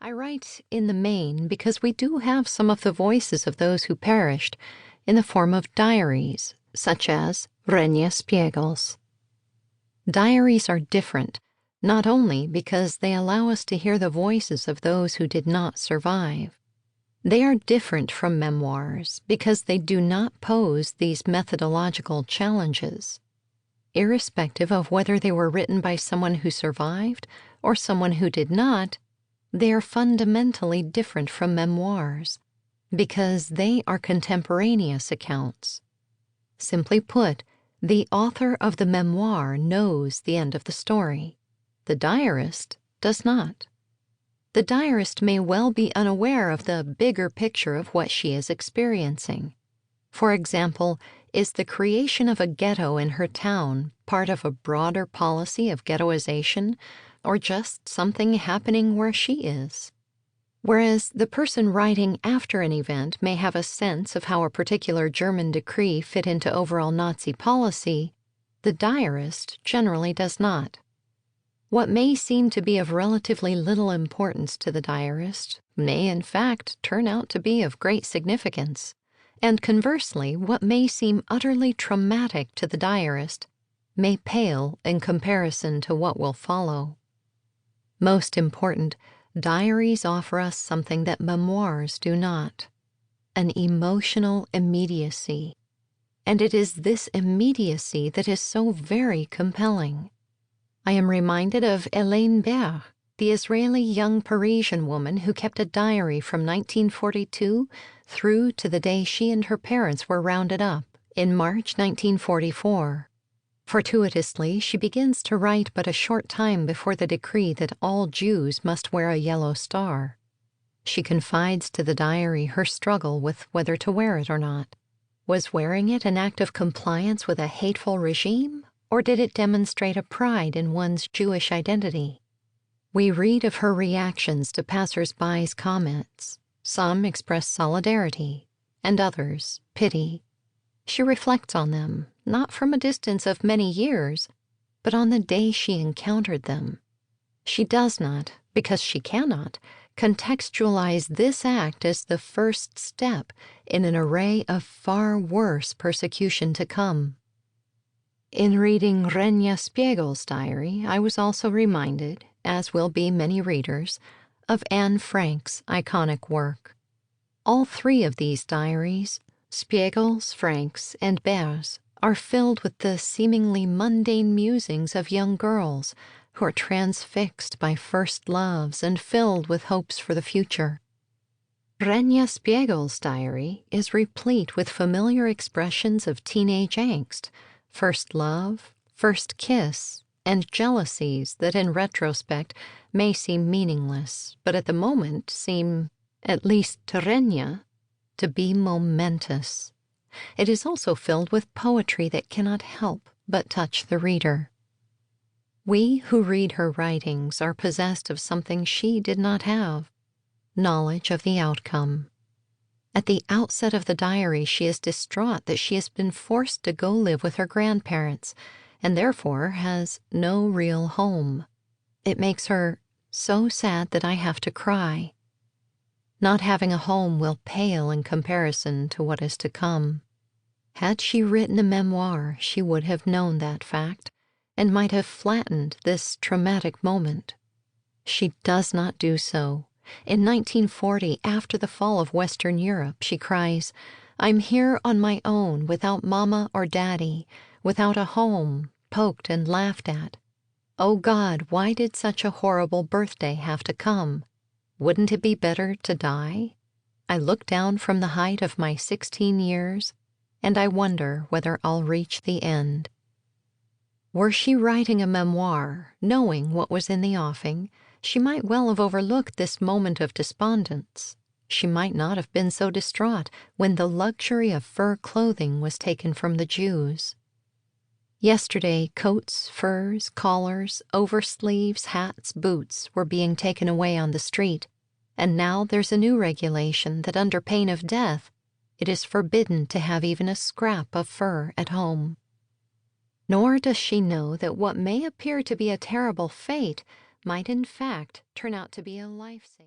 I write in the main because we do have some of the voices of those who perished in the form of diaries, such as Renia Spiegel's. Diaries are different, not only because they allow us to hear the voices of those who did not survive. They are different from memoirs because they do not pose these methodological challenges. Irrespective of whether they were written by someone who survived or someone who did not, they are fundamentally different from memoirs because they are contemporaneous accounts. Simply put, the author of the memoir knows the end of the story. The diarist does not. The diarist may well be unaware of the bigger picture of what she is experiencing. For example, is the creation of a ghetto in her town part of a broader policy of ghettoization, or just something happening where she is? Whereas the person writing after an event may have a sense of how a particular German decree fit into overall Nazi policy, the diarist generally does not. What may seem to be of relatively little importance to the diarist may in fact turn out to be of great significance, and conversely, what may seem utterly traumatic to the diarist may pale in comparison to what will follow. Most important, diaries offer us something that memoirs do not: an emotional immediacy. And it is this immediacy that is so very compelling. I am reminded of Hélène Berg, the Israeli young Parisian woman who kept a diary from 1942 through to the day she and her parents were rounded up in March 1944. Fortuitously, she begins to write but a short time before the decree that all Jews must wear a yellow star. She confides to the diary her struggle with whether to wear it or not. Was wearing it an act of compliance with a hateful regime, or did it demonstrate a pride in one's Jewish identity? We read of her reactions to passers-by's comments. Some express solidarity, and others pity. She reflects on them, not from a distance of many years, but on the day she encountered them. She does not, because she cannot, contextualize this act as the first step in an array of far worse persecution to come. In reading Renia Spiegel's diary, I was also reminded, as will be many readers, of Anne Frank's iconic work. All three of these diaries, Spiegel's, Frank's, and Berg's, are filled with the seemingly mundane musings of young girls who are transfixed by first loves and filled with hopes for the future. Renia Spiegel's diary is replete with familiar expressions of teenage angst, first love, first kiss, and jealousies that in retrospect may seem meaningless, but at the moment seem, at least to Renia, to be momentous. It is also filled with poetry that cannot help but touch the reader. We who read her writings are possessed of something she did not have: knowledge of the outcome. At the outset of the diary, she is distraught that she has been forced to go live with her grandparents and therefore has no real home. It makes her so sad that I have to cry. Not having a home will pale in comparison to what is to come. Had she written a memoir, she would have known that fact and might have flattened this traumatic moment. She does not do so. In 1940, after the fall of Western Europe, she cries, "I'm here on my own, without Mama or Daddy, without a home, poked and laughed at. Oh God, why did such a horrible birthday have to come? Wouldn't it be better to die? I look down from the height of my 16 years, and I wonder whether I'll reach the end." Were she writing a memoir, knowing what was in the offing, she might well have overlooked this moment of despondence. She might not have been so distraught when the luxury of fur clothing was taken from the Jews. Yesterday, coats, furs, collars, oversleeves, hats, boots were being taken away on the street, and now there's a new regulation that under pain of death, it is forbidden to have even a scrap of fur at home. Nor does she know that what may appear to be a terrible fate might in fact turn out to be a life-saving.